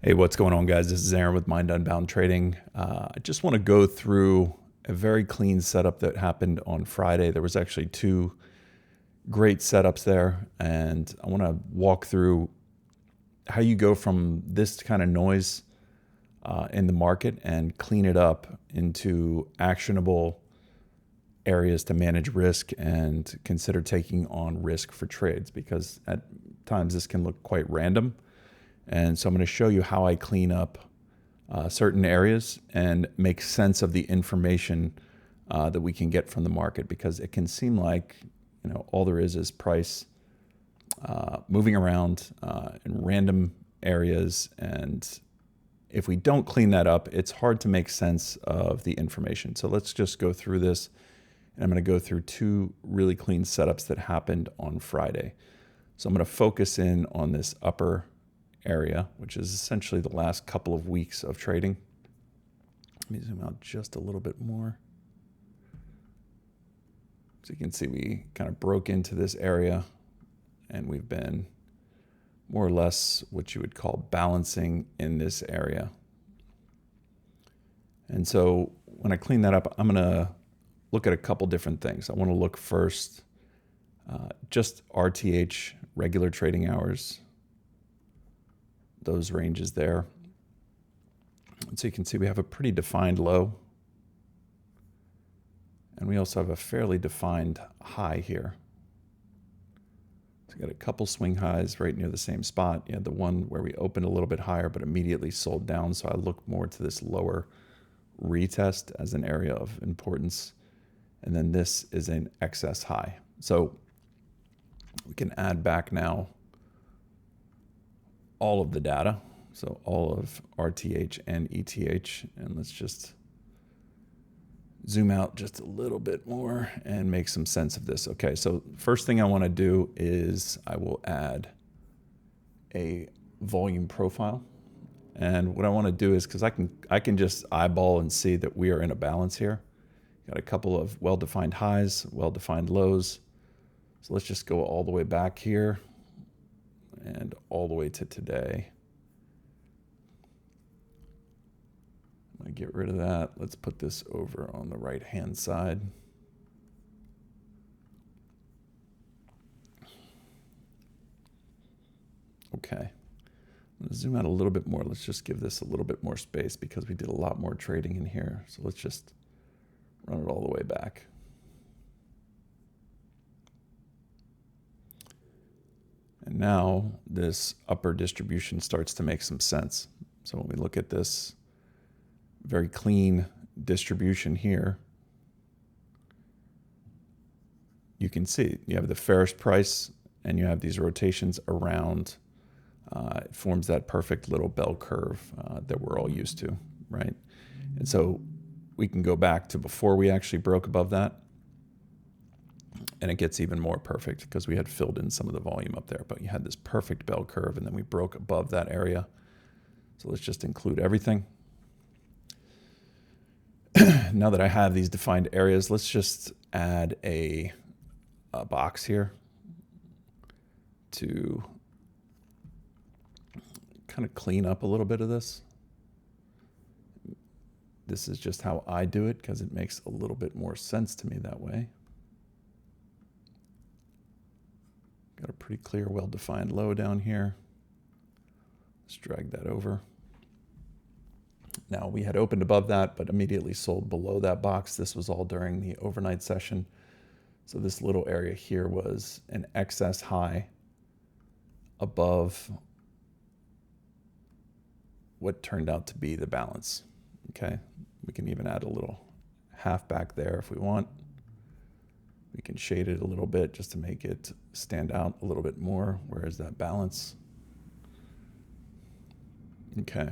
Hey, what's going on, guys? This is Aaron with Unbound Trading. I just want to go through a very clean setup that happened on Friday. There was actually two great setups there, and I want to walk through how you go from this kind of noise in the market and clean it up into actionable areas to manage risk and consider taking on risk for trades, because at times this can look quite random. And so I'm going to show you how I clean up certain areas and make sense of the information that we can get from the market, because it can seem like all there is price moving around in random areas, and if we don't clean that up, it's hard to make sense of the information. So let's just go through this, and I'm going to go through two really clean setups that happened on Friday. So I'm going to focus in on this upper area, which is essentially the last couple of weeks of trading. Let me zoom out just a little bit more. So you can see we kind of broke into this area, and we've been more or less what you would call balancing in this area. And so when I clean that up, I'm going to look at a couple different things. I want to look first just RTH, regular trading hours, those ranges there. And so you can see we have a pretty defined low, and we also have a fairly defined high here. So we got a couple swing highs right near the same spot. You had the one where we opened a little bit higher but immediately sold down, so I look more to this lower retest as an area of importance. And then this is an excess high. So we can add back now all of the data, so all of RTH and ETH, and let's just zoom out just a little bit more and make some sense of this. Okay, so first thing I want to do is I will add a volume profile, and what I want to do is, because I can just eyeball and see that we are in a balance here. Got a couple of well-defined highs, well-defined lows, so let's just go all the way back here and all the way to today. I'm going to get rid of that. Let's put this over on the right-hand side. Okay. I'm going to zoom out a little bit more. Let's just give this a little bit more space because we did a lot more trading in here. So let's just run it all the way back. And now this upper distribution starts to make some sense. So when we look at this very clean distribution here, you can see you have the fairest price and you have these rotations around. It forms that perfect little bell curve that we're all used to, right? And so we can go back to before we actually broke above that, and it gets even more perfect because we had filled in some of the volume up there, but you had this perfect bell curve, and then we broke above that area. So let's just include everything. Now that I have these defined areas, let's just add a box here to kind of clean up a little bit of this. This is just how I do it because it makes a little bit more sense to me that way. Got a pretty clear, well-defined low down here. Let's drag that over. Now, we had opened above that, but immediately sold below that box. This was all during the overnight session. So this little area here was an excess high above what turned out to be the balance. Okay, we can even add a little half back there if we want. We can shade it a little bit just to make it stand out a little bit more. Where is that balance? Okay.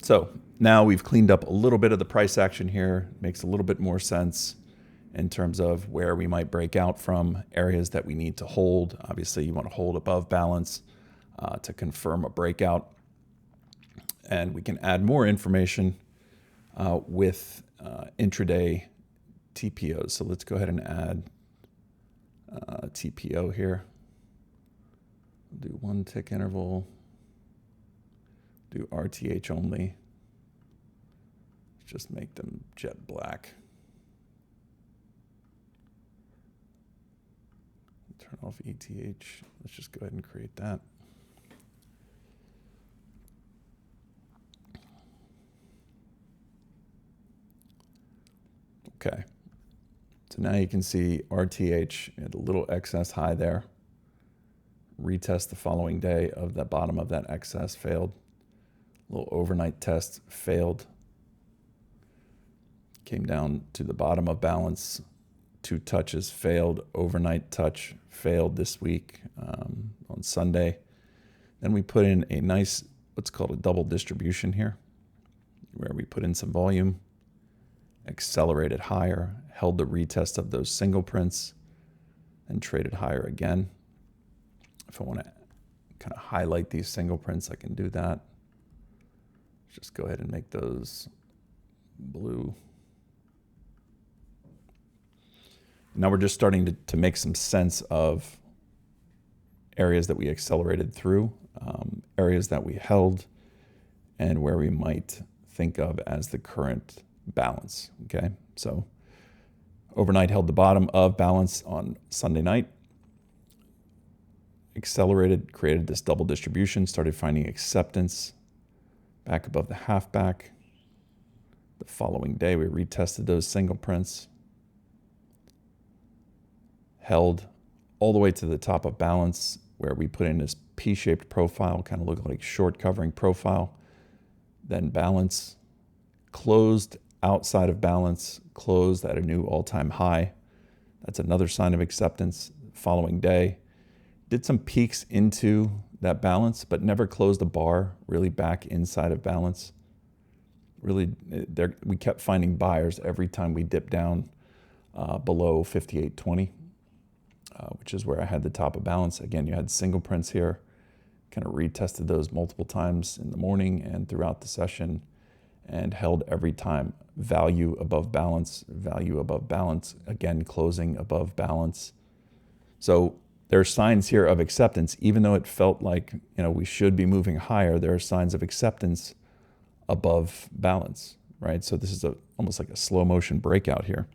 So now we've cleaned up a little bit of the price action here. Makes a little bit more sense in terms of where we might break out from, areas that we need to hold. Obviously, you want to hold above balance to confirm a breakout. And we can add more information with intraday TPOs. So let's go ahead and add TPO here. We'll do 1 tick interval, do RTH only. Just make them jet black. Turn off ETH. Let's just go ahead and create that. Okay. So now you can see RTH at a little excess high there. Retest the following day of the bottom of that excess, failed. Little overnight test, failed. Came down to the bottom of balance, 2 touches, failed. Overnight touch, failed this week on Sunday. Then we put in a nice, what's called a double distribution here, where we put in some volume, accelerated higher, held the retest of those single prints, and traded higher again. If I want to kind of highlight these single prints, I can do that. Just go ahead and make those blue. Now we're just starting to make some sense of areas that we accelerated through, areas that we held, and where we might think of as the current balance, okay? So overnight held the bottom of balance on Sunday night, accelerated, created this double distribution, started finding acceptance back above the half back. The following day, we retested those single prints, held all the way to the top of balance, where we put in this P-shaped profile, kind of looked like short covering profile, then balance, closed outside of balance, closed at a new all-time high. That's another sign of acceptance. Following day, did some peaks into that balance, but never closed a bar really back inside of balance. Really, we kept finding buyers every time we dipped down below 58.20, which is where I had the top of balance. Again, you had single prints here, kind of retested those multiple times in the morning and throughout the session, and held every time. Value above balance, again, closing above balance. So there are signs here of acceptance, even though it felt like, we should be moving higher. There are signs of acceptance above balance, right? So this is almost like a slow motion breakout here.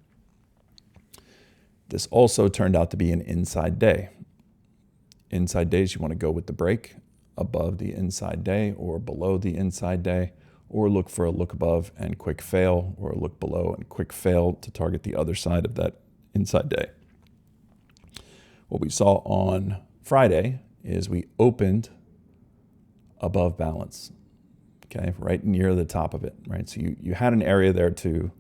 This also turned out to be an inside day. Inside days, you want to go with the break above the inside day or below the inside day, or look for a look above and quick fail, or a look below and quick fail to target the other side of that inside day. What we saw on Friday is we opened above balance, okay, right near the top of it, right? So you had an area there too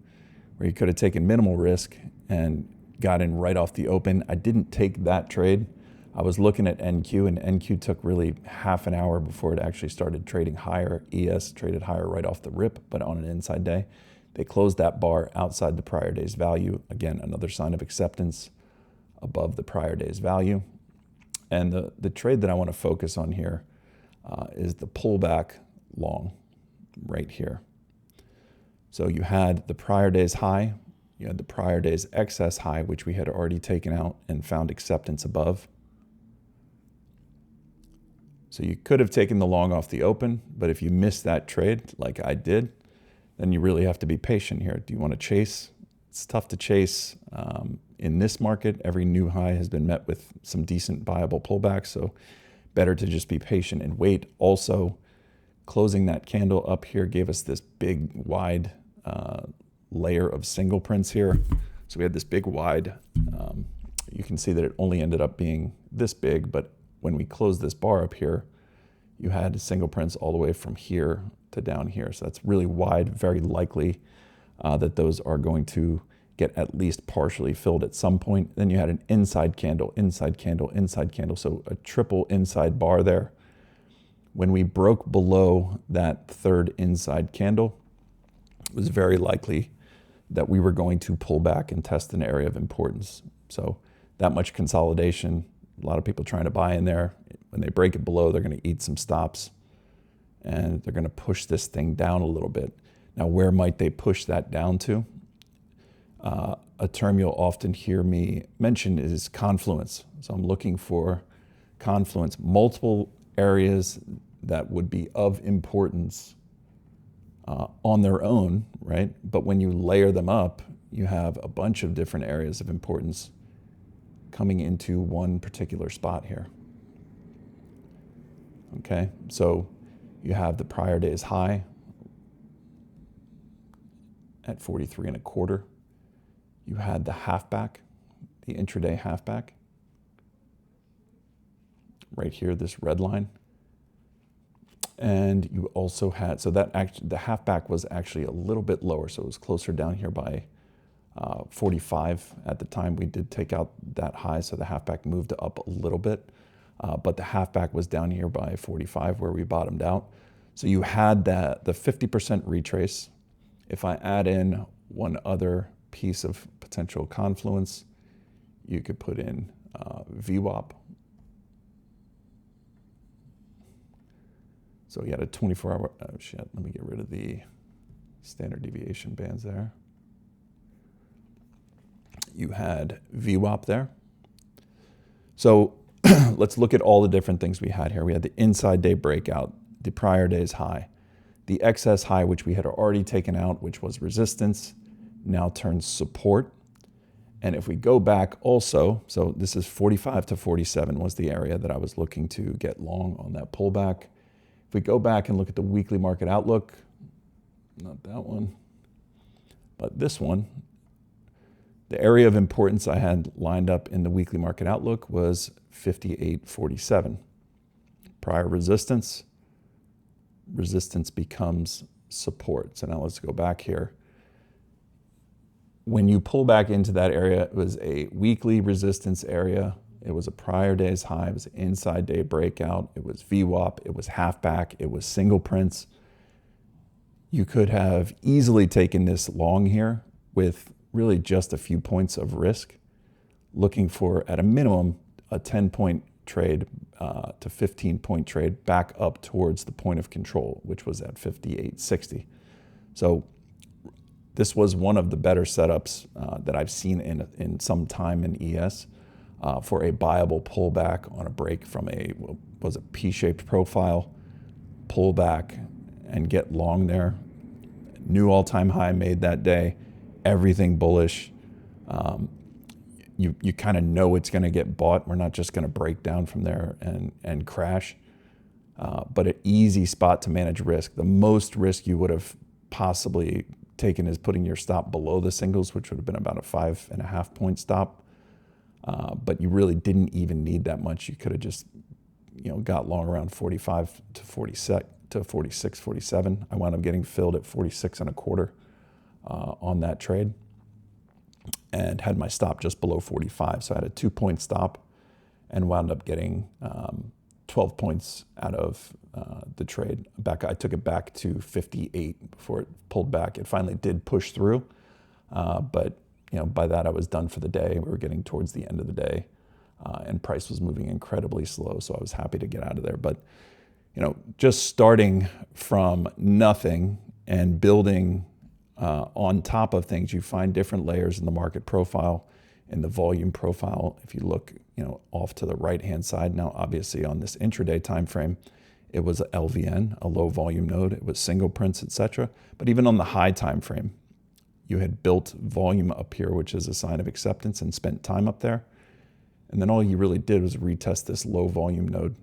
where you could have taken minimal risk and got in right off the open. I didn't take that trade. I was looking at NQ, and NQ took really half an hour before it actually started trading higher. ES traded higher right off the rip, but on an inside day. They closed that bar outside the prior day's value. Again, another sign of acceptance above the prior day's value. And the trade that I want to focus on here is the pullback long right here. So you had the prior day's high, you had the prior day's excess high, which we had already taken out and found acceptance above. So you could have taken the long off the open, but if you missed that trade like I did, then you really have to be patient here. Do you want to chase? It's tough to chase. In this market, every new high has been met with some decent viable pullbacks, so better to just be patient and wait. Also, closing that candle up here gave us this big, wide layer of single prints here. So we had this big, wide. You can see that it only ended up being this big, but when we closed this bar up here, you had single prints all the way from here to down here. So that's really wide, very likely that those are going to get at least partially filled at some point. Then you had an inside candle, inside candle, inside candle. So a triple inside bar there. When we broke below that third inside candle, it was very likely that we were going to pull back and test an area of importance. So that much consolidation, a lot of people trying to buy in there. When they break it below, they're going to eat some stops and they're going to push this thing down a little bit. Now, where might they push that down to? A term you'll often hear me mention is confluence. So I'm looking for confluence, multiple areas that would be of importance on their own, right? But when you layer them up, you have a bunch of different areas of importance coming into one particular spot here. Okay, so you have the prior day's high at 43.25. You had the halfback, the intraday halfback, right here, this red line. And you also had, so that actually, the halfback was actually a little bit lower, so it was closer down here by 45 at the time. We did take out that high, so the halfback moved up a little bit, but the halfback was down here by 45 where we bottomed out. So you had that, the 50% retrace. If I add in one other piece of potential confluence, you could put in VWAP. So you had a 24-hour, oh shit, let me get rid of the standard deviation bands there. You had VWAP there. So let's look at all the different things we had here. We had the inside day breakout, the prior day's high, the excess high, which we had already taken out, which was resistance, now turns support. And if we go back also, so this is 45 to 47 was the area that I was looking to get long on that pullback. If we go back and look at the weekly market outlook, not that one, but this one, the area of importance I had lined up in the weekly market outlook was 58.47. Prior resistance, resistance becomes support. So now let's go back here. When you pull back into that area, it was a weekly resistance area. It was a prior day's high. It was an inside day breakout. It was VWAP. It was halfback. It was single prints. You could have easily taken this long here with really just a few points of risk, looking for, at a minimum, a 10-point trade to 15-point trade back up towards the point of control, which was at 58.60. So this was one of the better setups that I've seen in some time in ES for a buyable pullback on a break from a P-shaped profile, pull back and get long there. New all-time high made that day, everything bullish. You kind of know it's going to get bought. We're not just going to break down from there and crash, but an easy spot to manage risk. The most risk you would have possibly taken is putting your stop below the singles, which would have been about a 5.5-point stop. But you really didn't even need that much. You could have just, got long around 45 to 46, 47. I wound up getting filled at 46.25 on that trade, and had my stop just below 45. So I had a 2-point stop and wound up getting 12 points out of the trade. I took it back to 58 before it pulled back. It finally did push through, but by that I was done for the day. We were getting towards the end of the day, and price was moving incredibly slow, so I was happy to get out of there. But just starting from nothing and building on top of things, you find different layers in the market profile and the volume profile. If you look, off to the right-hand side, now obviously on this intraday time frame, it was a LVN, a low volume node. It was single prints, etc. But even on the high time frame, you had built volume up here, which is a sign of acceptance, and spent time up there. And then all you really did was retest this low volume node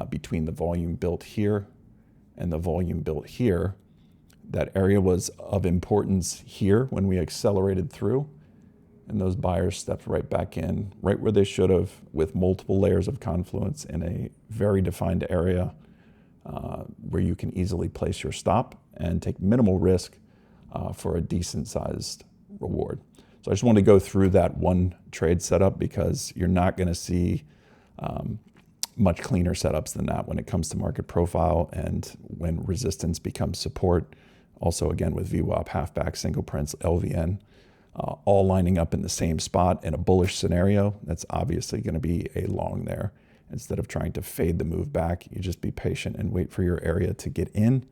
between the volume built here and the volume built here. That area was of importance here when we accelerated through, and those buyers stepped right back in, right where they should have, with multiple layers of confluence in a very defined area where you can easily place your stop and take minimal risk for a decent sized reward. So I just want to go through that one trade setup because you're not going to see much cleaner setups than that when it comes to market profile and when resistance becomes support. Also, again, with VWAP, halfback, single prints, LVN, all lining up in the same spot in a bullish scenario, that's obviously going to be a long there. Instead of trying to fade the move back, you just be patient and wait for your area to get in.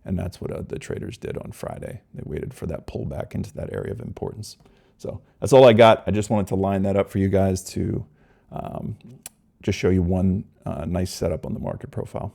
And that's what the traders did on Friday. They waited for that pullback into that area of importance. So that's all I got. I just wanted to line that up for you guys to just show you one nice setup on the market profile.